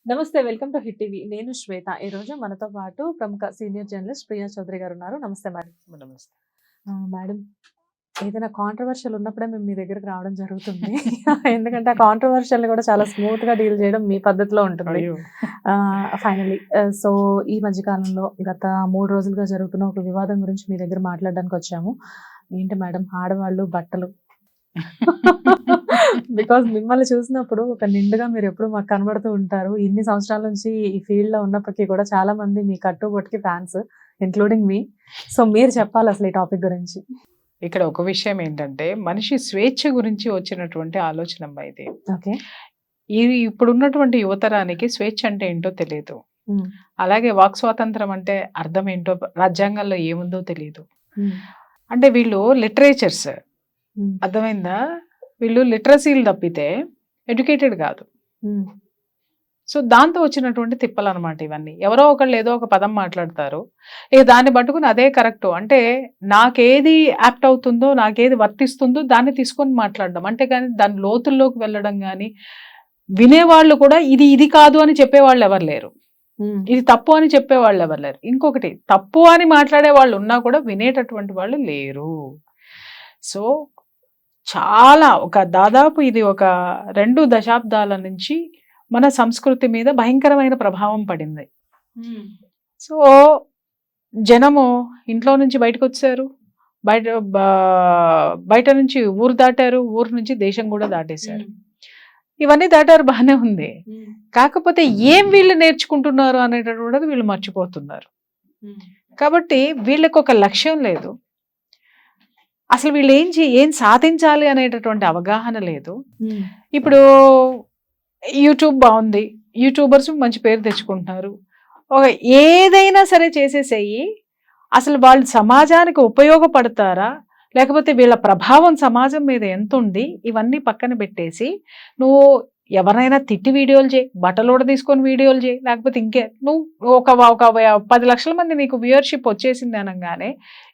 నమస్తే. Welcome to hit TV. నేను శ్వేత. ఈరోజు మనతో పాటు ప్రముఖ సీనియర్ జర్నలిస్ట్ ప్రియా చౌదరి గారు ఉన్నారు. నమస్తే మేడం. నమస్తే. మేడం, ఏదైనా కాంట్రోవర్షియల్ ఉన్నప్పుడే మేము మీ దగ్గరికి రావడం జరుగుతుంది. ఎందుకంటే ఆ కాంట్రోవర్షియల్‌ని కూడా చాలా స్మూత్‌గా డీల్ చేయడం మీ పద్ధతిలో ఉంటుంది. అయ్యో! ఫైనల్లీ సో, ఈ మధ్య కాలంలో గత 3 రోజులుగా జరుగుతున్న ఒక వివాదం గురించి మీ దగ్గర మాట్లాడడానికి వచ్చాము. ఏంటి మేడం, ఆడవాళ్ళు బట్టలు బికాజ్ మిమ్మల్ని చూసినప్పుడు ఒక నిండుగా మీరు ఎప్పుడు మాకు కనబడుతూ ఉంటారు. ఇన్ని సంవత్సరాల నుంచి ఈ ఫీల్డ్‌లో ఉన్నప్పటికీ కూడా చాలా మంది మీ కట్టుబొట్టుకి ఫ్యాన్స్, ఇంక్లూడింగ్ మీ. సో, మీరు చెప్పాలి అసలు ఈ టాపిక్ గురించి. ఇక్కడ ఒక విషయం ఏంటంటే, మనిషి స్వేచ్ఛ గురించి వచ్చినటువంటి ఆలోచనమ్మా ఇది. ఓకే. ఇప్పుడున్నటువంటి యువతరానికి స్వేచ్ఛ అంటే ఏంటో తెలియదు. అలాగే వాక్ స్వాతంత్రం అంటే అర్థం ఏంటో రాజ్యాంగంలో ఏముందో తెలియదు. అంటే వీళ్ళు లిటరేచర్స్, అర్థమైందా? వీళ్ళు లిటరసీలు తప్పితే ఎడ్యుకేటెడ్ కాదు. సో దాంతో వచ్చినటువంటి తిప్పలు అనమాట ఇవన్నీ. ఎవరో ఒకళ్ళు ఏదో ఒక పదం మాట్లాడతారు, ఇక దాన్ని పట్టుకుని అదే కరెక్ట్, అంటే నాకేది యాప్ట్ అవుతుందో, నాకేది వర్తిస్తుందో దాన్ని తీసుకొని మాట్లాడడం, అంటే కానీ దాని లోతుల్లోకి వెళ్ళడం కానీ, వినేవాళ్ళు కూడా ఇది కాదు అని చెప్పేవాళ్ళు ఎవరు లేరు, ఇది తప్పు అని చెప్పేవాళ్ళు ఎవరు లేరు. ఇంకొకటి, తప్పు అని మాట్లాడే వాళ్ళు ఉన్నా కూడా వినేటటువంటి వాళ్ళు లేరు. సో చాలా దాదాపు ఇది ఒక 2 దశాబ్దాల నుంచి మన సంస్కృతి మీద భయంకరమైన ప్రభావం పడింది. సో జనము ఇంట్లో నుంచి బయటకు వచ్చారు, బయట నుంచి ఊరు దాటారు, ఊరు నుంచి దేశం కూడా దాటేశారు. ఇవన్నీ దాటారు, బాగానే ఉంది. కాకపోతే ఏం వీళ్ళు నేర్చుకుంటున్నారు అనేటటువంటిది వీళ్ళు మర్చిపోతున్నారు. కాబట్టి వీళ్ళకి ఒక లక్ష్యం లేదు, అసలు వీళ్ళు ఏం సాధించాలి అనేటటువంటి అవగాహన లేదు. ఇప్పుడు యూట్యూబ్ బాగుంది, యూట్యూబర్స్ మంచి పేరు తెచ్చుకుంటున్నారు, ఏదైనా సరే చేసేసేయి, అసలు వాళ్ళు సమాజానికి ఉపయోగపడతారా, లేకపోతే వీళ్ళ ప్రభావం సమాజం మీద ఎంత ఉంది, ఇవన్నీ పక్కన పెట్టేసి నువ్వు ఎవరైనా తిట్టి వీడియోలు చేయి, బట్టలోడ తీసుకొని వీడియోలు చేయి, లేకపోతే ఇంకే నువ్వు ఒక 10 లక్షల మంది నీకు వ్యూయర్షిప్ వచ్చేసింది అనగానే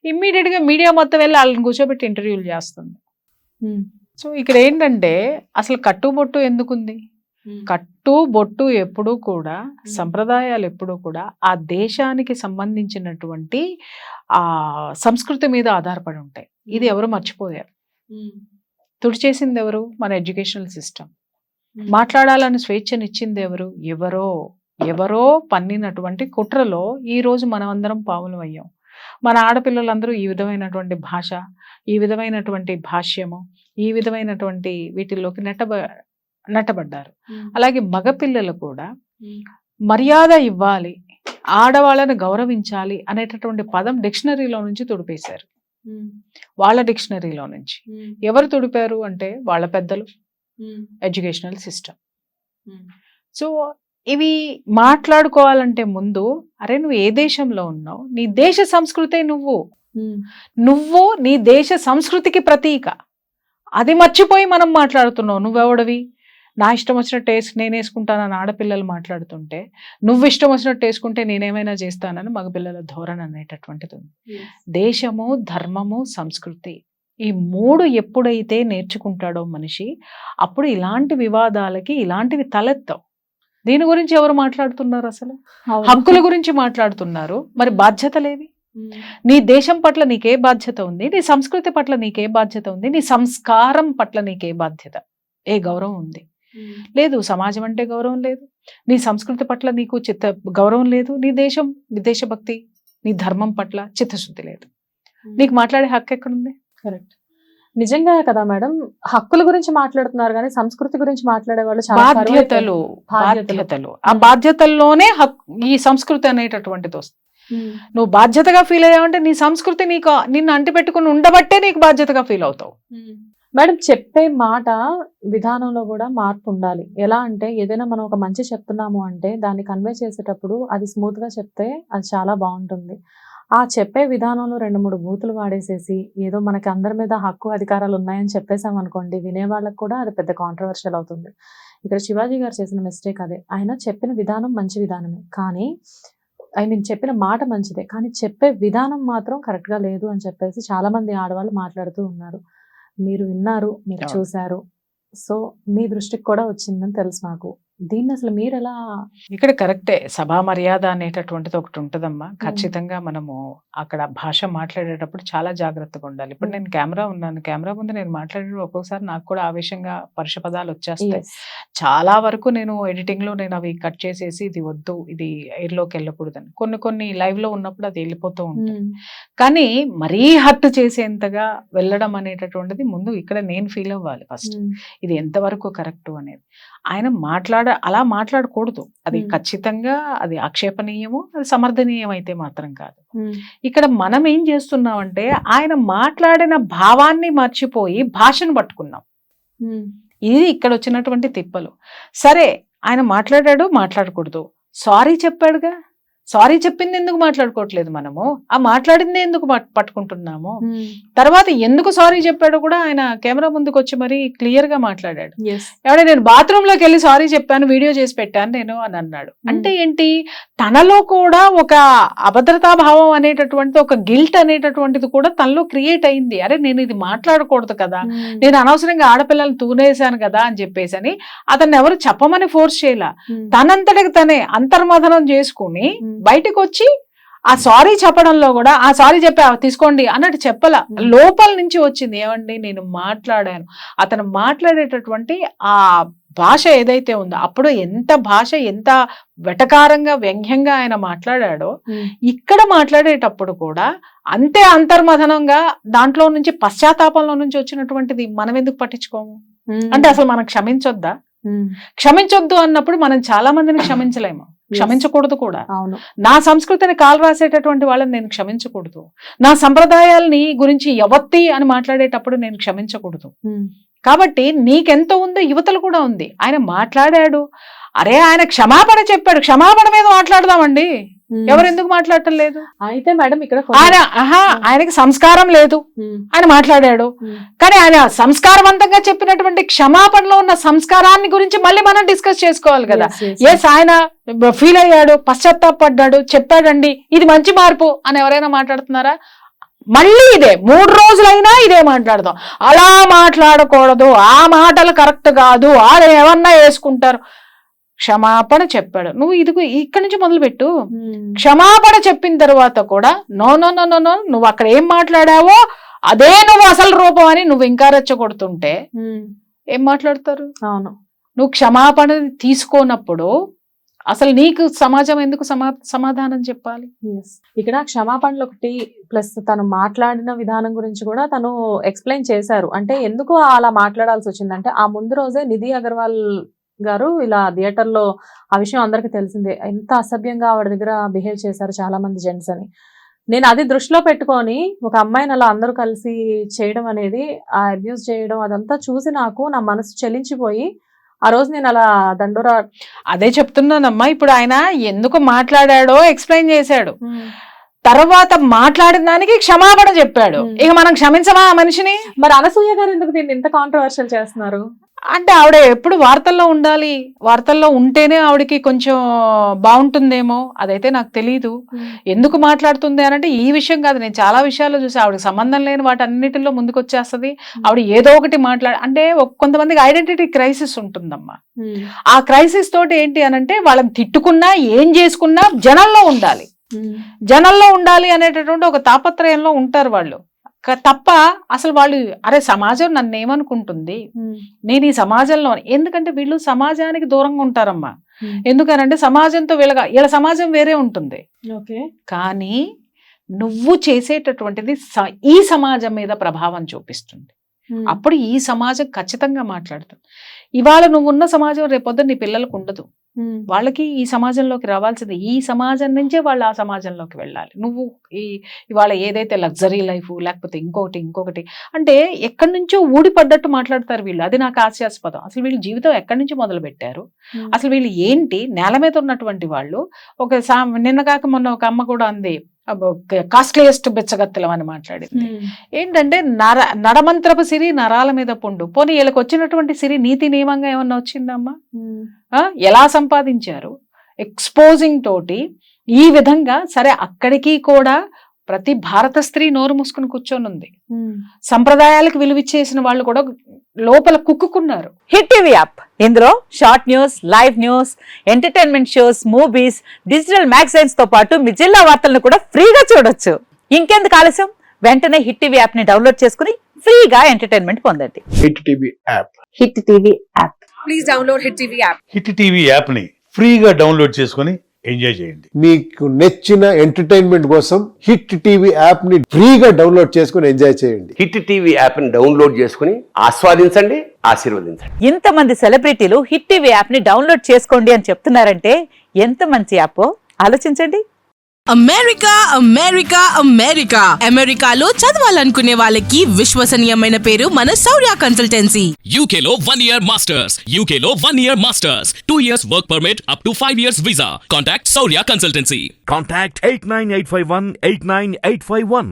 ఇమ్మీడియట్గా మీడియా మొత్తం వెళ్ళి వాళ్ళని కూర్చోబెట్టి ఇంటర్వ్యూలు చేస్తుంది. సో ఇక్కడ ఏంటంటే అసలు కట్టుబొట్టు ఎందుకుంది? కట్టుబొట్టు ఎప్పుడూ కూడా, సంప్రదాయాలు ఎప్పుడూ కూడా ఆ దేశానికి సంబంధించినటువంటి ఆ సంస్కృతి మీద ఆధారపడి ఉంటాయి. ఇది ఎవరు మర్చిపోయారు. తుడిచేసింది ఎవరు? మన ఎడ్యుకేషనల్ సిస్టమ్. మాట్లాడాలని స్వేచ్ఛనిచ్చింది ఎవరు? ఎవరో పన్నినటువంటి కుట్రలో ఈ రోజు మనం అందరం పావులం అయ్యాం. మన ఆడపిల్లలందరూ ఈ విధమైనటువంటి భాష, ఈ విధమైనటువంటి భాష్యము, ఈ విధమైనటువంటి వీటిల్లోకి నెట్టబడ్డారు. అలాగే మగపిల్లలు కూడా మర్యాద ఇవ్వాలి, ఆడవాళ్ళని గౌరవించాలి అనేటటువంటి పదం డిక్షనరీలో నుంచి తుడిపేశారు. వాళ్ళ డిక్షనరీలో నుంచి ఎవరు తుడిపారు అంటే వాళ్ళ పెద్దలు, ఎడ్యుకేషనల్ సిస్టమ్. సో ఇవి మాట్లాడుకోవాలంటే ముందు, అరే నువ్వు ఏ దేశంలో ఉన్నావు, నీ దేశ సంస్కృతే నువ్వు నీ దేశ సంస్కృతికి ప్రతీక, అది మర్చిపోయి మనం మాట్లాడుతున్నావు. నువ్వెవడవి? నా ఇష్టం వచ్చినట్టు నేను వేసుకుంటానని ఆడపిల్లలు మాట్లాడుతుంటే, నువ్వు ఇష్టం వచ్చినట్టు వేసుకుంటే నేనేమైనా చేస్తానని మగపిల్లల ధోరణి అనేటటువంటిది ఉంది. దేశము, ధర్మము, సంస్కృతి, ఈ 3 ఎప్పుడైతే నేర్చుకుంటాడో మనిషి, అప్పుడు ఇలాంటి వివాదాలకి ఇలాంటివి తలెత్తవు. దీని గురించి ఎవరు మాట్లాడుతున్నారు? అసలు హక్కుల గురించి మాట్లాడుతున్నారు. మరి బాధ్యతలేవి? నీ దేశం పట్ల నీకే బాధ్యత ఉంది, నీ సంస్కృతి పట్ల నీకే బాధ్యత ఉంది, నీ సంస్కారం పట్ల నీకే బాధ్యత, ఏ గౌరవం ఉంది? లేదు. సమాజం అంటే గౌరవం లేదు, నీ సంస్కృతి పట్ల నీకు గౌరవం లేదు, నీ దేశభక్తి, నీ ధర్మం పట్ల చిత్తశుద్ధి లేదు, నీకు మాట్లాడే హక్కు ఎక్కడుంది? కరెక్ట్. నిజంగా కదా మేడం, హక్కుల గురించి మాట్లాడుతున్నారు కానీ సంస్కృతి గురించి మాట్లాడే వాళ్ళు బాధ్యతలు. ఆ బాధ్యతల్లోనే ఈ సంస్కృతి అనేటటువంటిది వస్తుంది. నువ్వు బాధ్యతగా ఫీల్ అయ్యావంటే నీ సంస్కృతి నిన్ను అంటి పెట్టుకుని ఉండబట్టే నీకు బాధ్యతగా ఫీల్ అవుతావు. మేడం, చెప్పే మాట విధానంలో కూడా మార్పు ఉండాలి. ఎలా అంటే ఏదైనా మనం ఒక మంచి చెప్తున్నాము అంటే దాన్ని కన్వే చేసేటప్పుడు అది స్మూత్ గా చెప్తే అది చాలా బాగుంటుంది. ఆ చెప్పే విధానంలో 2-3 బూతులు వాడేసేసి ఏదో మనకి అందరి మీద హక్కు అధికారాలు ఉన్నాయని చెప్పేసాం అనుకోండి, వినేవాళ్ళకి కూడా అది పెద్ద కాంట్రవర్షియల్ అవుతుంది. ఇక్కడ శివాజీ గారు చేసిన మిస్టేక్ అదే. ఆయన చెప్పిన విధానం మంచి విధానమే, కానీ చెప్పిన మాట మంచిదే, కానీ చెప్పే విధానం మాత్రం కరెక్ట్గా లేదు అని చెప్పేసి చాలా మంది ఆడవాళ్ళు మాట్లాడుతూ ఉన్నారు. మీరు విన్నారు, మీరు చూశారు, సో మీ దృష్టికి కూడా వచ్చిందని తెలుసు నాకు. దీన్ని అసలు మీరు ఎలా? ఇక్కడ కరెక్టే, సభా మర్యాద అనేటటువంటిది ఒకటి ఉంటుందమ్మా. ఖచ్చితంగా మనము అక్కడ భాష మాట్లాడేటప్పుడు చాలా జాగ్రత్తగా ఉండాలి. ఇప్పుడు నేను కెమెరా ఉన్నాను, కెమెరా ముందు నేను మాట్లాడేటప్పుడు ఒక్కొక్కసారి నాకు కూడా ఆవేశంగా పరుష పదాలు వచ్చేస్తాయి. చాలా వరకు నేను ఎడిటింగ్ లో నేను అవి కట్ చేసేసి ఇది వద్దు, ఇది ఎయిర్లోకి వెళ్ళకూడదని, కొన్ని లైవ్ లో ఉన్నప్పుడు అది వెళ్ళిపోతూ ఉంటుంది. కానీ మరీ హర్ట్ చేసేంతగా వెళ్ళడం అనేటటువంటిది ముందు ఇక్కడ నేను ఫీల్ అవ్వాలి ఫస్ట్, ఇది ఎంతవరకు కరెక్ట్ అనేది. ఆయన అలా మాట్లాడకూడదు, అది ఖచ్చితంగా అది ఆక్షేపణీయము, అది సమర్థనీయం అయితే మాత్రం కాదు. ఇక్కడ మనం ఏం చేస్తున్నామంటే ఆయన మాట్లాడిన భావాన్ని మర్చిపోయి భాషను పట్టుకున్నాం. ఇది ఇక్కడ వచ్చినటువంటి తిప్పలు. సరే ఆయన మాట్లాడకూడదు, సారీ చెప్పాడుగా, సారీ చెప్పింది ఎందుకు మాట్లాడుకోవట్లేదు మనము, ఆ మాట్లాడింది ఎందుకు పట్టుకుంటున్నాము? తర్వాత ఎందుకు సారీ చెప్పాడో కూడా ఆయన కెమెరా ముందుకు వచ్చి మరి క్లియర్ గా మాట్లాడాడు. ఎవడే నేను బాత్రూమ్ లోకి వెళ్ళి సారీ చెప్పాను, వీడియో చేసి పెట్టాను నేను అని అన్నాడు. అంటే ఏంటి, తనలో కూడా ఒక అభద్రతా భావం అనేటటువంటిది, ఒక గిల్ట్ అనేటటువంటిది కూడా తనలో క్రియేట్ అయింది. అరే నేను ఇది మాట్లాడకూడదు కదా, నేను అనవసరంగా ఆడపిల్లలు తూనేశాను కదా అని చెప్పేసి అని అతన్ని ఎవరు చెప్పమని ఫోర్స్ చేయాల, తనంతటికి తనే అంతర్మథనం చేసుకుని బయటకు వచ్చి ఆ సారీ చెప్పడంలో కూడా ఆ సారీ చెప్పా తీసుకోండి అన్నట్టు చెప్పల, లోపల నుంచి వచ్చింది. ఏమండి నేను మాట్లాడాను, అతను మాట్లాడేటటువంటి ఆ భాష ఏదైతే ఉందో అప్పుడు ఎంత వెటకారంగా వ్యంగ్యంగా ఆయన మాట్లాడాడో ఇక్కడ మాట్లాడేటప్పుడు కూడా అంతే అంతర్మథనంగా దాంట్లో నుంచి పశ్చాత్తాపంలో నుంచి వచ్చినటువంటిది మనం ఎందుకు పట్టించుకోము? అంటే అసలు మనం క్షమించొద్దా? క్షమించొద్దు అన్నప్పుడు మనం చాలా మందిని క్షమించలేము, క్షమించకూడదు కూడా. నా సంస్కృతిని కాలు రాసేటటువంటి వాళ్ళని నేను క్షమించకూడదు, నా సంప్రదాయాలని గురించి ఎవత్తి అని మాట్లాడేటప్పుడు నేను క్షమించకూడదు. కాబట్టి నీకెంతో ఉందో యువతలు కూడా ఉంది. ఆయన మాట్లాడాడు, అరే ఆయన క్షమాపణ చెప్పాడు, క్షమాపణ మీద మాట్లాడదామండి, ఎవరెందుకు మాట్లాడటం లేదు? అయితే మేడం ఇక్కడ ఆయనకి సంస్కారం లేదు, ఆయన మాట్లాడాడు. కానీ ఆయన సంస్కారవంతంగా చెప్పినటువంటి క్షమాపణలో ఉన్న సంస్కారాన్ని గురించి మళ్ళీ మనం డిస్కస్ చేసుకోవాలి కదా. ఎస్ ఆయన ఫీల్ అయ్యాడు, పశ్చాత్తాపడ్డాడు, చెప్పాడండి ఇది మంచి మార్పు అని ఎవరైనా మాట్లాడుతున్నారా? మళ్ళీ ఇదే 3 రోజులైనా ఇదే మాట్లాడదాం. అలా మాట్లాడకూడదు, ఆ మాటలు కరెక్ట్ కాదు, వాళ్ళు ఏమన్నా వేసుకుంటారు. క్షమాపణ చెప్పాడు, నువ్వు ఇక్కడి నుంచి మొదలుపెట్టు. క్షమాపణ చెప్పిన తర్వాత కూడా నో నువ్వు అక్కడ ఏం మాట్లాడావో అదే నువ్వు అసలు రూపం అని నువ్వు ఇంకా రెచ్చగొడుతుంటే ఏం మాట్లాడతారు? అవును, నువ్వు క్షమాపణ తీసుకోనప్పుడు అసలు నీకు సమాజం ఎందుకు సమాధానం చెప్పాలి? ఇక్కడ క్షమాపణలు ఒకటి, ప్లస్ తను మాట్లాడిన విధానం గురించి కూడా తను ఎక్స్ప్లెయిన్ చేశారు. అంటే ఎందుకు అలా మాట్లాడాల్సి వచ్చిందంటే ఆ ముందు రోజే నిధి అగర్వాల్ గారు ఇలా థియేటర్ లో, ఆ విషయం అందరికి తెలిసిందే, ఎంత అసభ్యంగా ఆవిడ దగ్గర బిహేవ్ చేశారు చాలా మంది జెంట్స్ అని. నేను అది దృష్టిలో పెట్టుకొని ఒక అమ్మాయిని అలా అందరూ కలిసి చేయడం అనేది, ఆ అబ్యూస్ చేయడం అదంతా చూసి నా మనసు చెలించిపోయి ఆ రోజు నేను అలా దండోరా. అదే చెప్తున్నానమ్మా, ఇప్పుడు ఆయన ఎందుకు మాట్లాడాడో ఎక్స్ప్లెయిన్ చేశాడు, తర్వాత మాట్లాడిన దానికి క్షమాపణ చెప్పాడు. ఇక మనం క్షమించమా ఆ మనిషిని? మరి అనసూయ గారు ఎందుకు దీన్ని ఇంత కాంట్రవర్షియల్ చేస్తున్నారు? అంటే ఆవిడ ఎప్పుడు వార్తల్లో ఉండాలి, వార్తల్లో ఉంటేనే ఆవిడకి కొంచెం బాగుంటుందేమో, అదైతే నాకు తెలీదు. ఎందుకు మాట్లాడుతుంది అని అంటే ఈ విషయం కాదు, నేను చాలా విషయాల్లో చూసి ఆవిడకి సంబంధం లేని వాటి అన్నిటిలో ముందుకు వచ్చేస్తుంది. ఆవిడ ఏదో ఒకటి అంటే కొంతమందికి ఐడెంటిటీ క్రైసిస్ ఉంటుందమ్మా. ఆ క్రైసిస్ తోటి ఏంటి అనంటే వాళ్ళని తిట్టుకున్నా ఏం చేసుకున్నా జనంలో ఉండాలి అనేటటువంటి ఒక తాపత్రయంలో ఉంటారు వాళ్ళు. తప్ప అసలు వాళ్ళు అరే సమాజం నన్ను ఏమనుకుంటుంది, నేను ఈ సమాజంలో, ఎందుకంటే వీళ్ళు సమాజానికి దూరంగా ఉంటారమ్మా. ఎందుకనంటే సమాజంతో వీళ్ళ సమాజం వేరే ఉంటుంది, కానీ నువ్వు చేసేటటువంటిది ఈ సమాజం మీద ప్రభావం చూపిస్తుంది. అప్పుడు ఈ సమాజం ఖచ్చితంగా మాట్లాడుతుంది. ఇవాళ నువ్వు ఉన్న సమాజం రేపొద్దు నీ పిల్లలకు ఉండదు, వాళ్ళకి ఈ సమాజంలోకి రావాల్సింది, ఈ సమాజం నుంచే వాళ్ళు ఆ సమాజంలోకి వెళ్ళాలి. నువ్వు ఇవాళ ఏదైతే లగ్జరీ లైఫ్ లేకపోతే ఇంకొకటి అంటే ఎక్కడి నుంచో ఊడిపడ్డట్టు మాట్లాడతారు వీళ్ళు. అది నాకు హాస్యాస్పదం. అసలు వీళ్ళు జీవితం ఎక్కడి నుంచి మొదలు పెట్టారు, అసలు వీళ్ళు ఏంటి, నేల మీద ఉన్నటువంటి వాళ్ళు. నిన్న కాక మొన్న ఒక అమ్మ కూడా అంది, కాస్ట్లీయెస్ట్ బిచ్చగత్తెలం అని మాట్లాడింది. ఏంటంటే నడమంత్రపు సిరి నరాల మీద పుండు. పోనీ వీళ్ళకి వచ్చినటువంటి సిరి నీతి నియమంగా ఏమన్నా వచ్చిందమ్మా? ఎలా సంపాదించారు? ఎక్స్పోజింగ్ తోటి ఈ విధంగా. సరే అక్కడికి కూడా ప్రతి భారత స్త్రీ నోరు మూసుకుని కూర్చొని ఉంది. సంప్రదాయాలకు విలువిచ్చేసిన వాళ్ళు కూడా లోపల కుక్కున్నారు. హిట్ టీవీ యాప్ ఇందులో short news, live news, entertainment shows, movies, digital magazines తో పాటు మీ జిల్లా వార్తలను కూడా ఫ్రీగా చూడొచ్చు. ఇంకెందుకు ఆలస్యం, వెంటనే హిట్ టీవీ యాప్ ని డౌన్లోడ్ చేసుకుని ఫ్రీగా ఎంటర్టైన్మెంట్ పొందండి. Hit TV app. Hit TV app. Please download Hit TV app. Hit TV యాప్ని ఫ్రీగా డౌన్లోడ్ చేసుకొని ఎంజాయ్ చేయండి. మీకు నచ్చిన ఎంటర్టైన్మెంట్ కోసం హిట్ టీవీ యాప్ ని ఫ్రీగా డౌన్లోడ్ చేసుకుని ఎంజాయ్ చేయండి. హిట్ టీవీ యాప్ ని డౌన్లోడ్ చేసుకుని ఆస్వాదించండి, ఆశీర్వదించండి. ఇంతమంది సెలబ్రిటీలు హిట్ టీవీ యాప్ ని డౌన్లోడ్ చేసుకోండి అని చెప్తున్నారంటే ఎంత మంచి యాప్ ఆలోచించండి. అమెరికా అమెరికా అమెరికా అమెరికాలో చదవాలనుకునే వాళ్ళకి విశ్వసనీయమైన పేరు మన శౌర్య కన్సల్టెన్సీ. UK లో 1 year masters. UK లో 1 year masters. 2 years work permit up to 5 years visa. Contact Saurya Consultancy. Contact 89851 89851.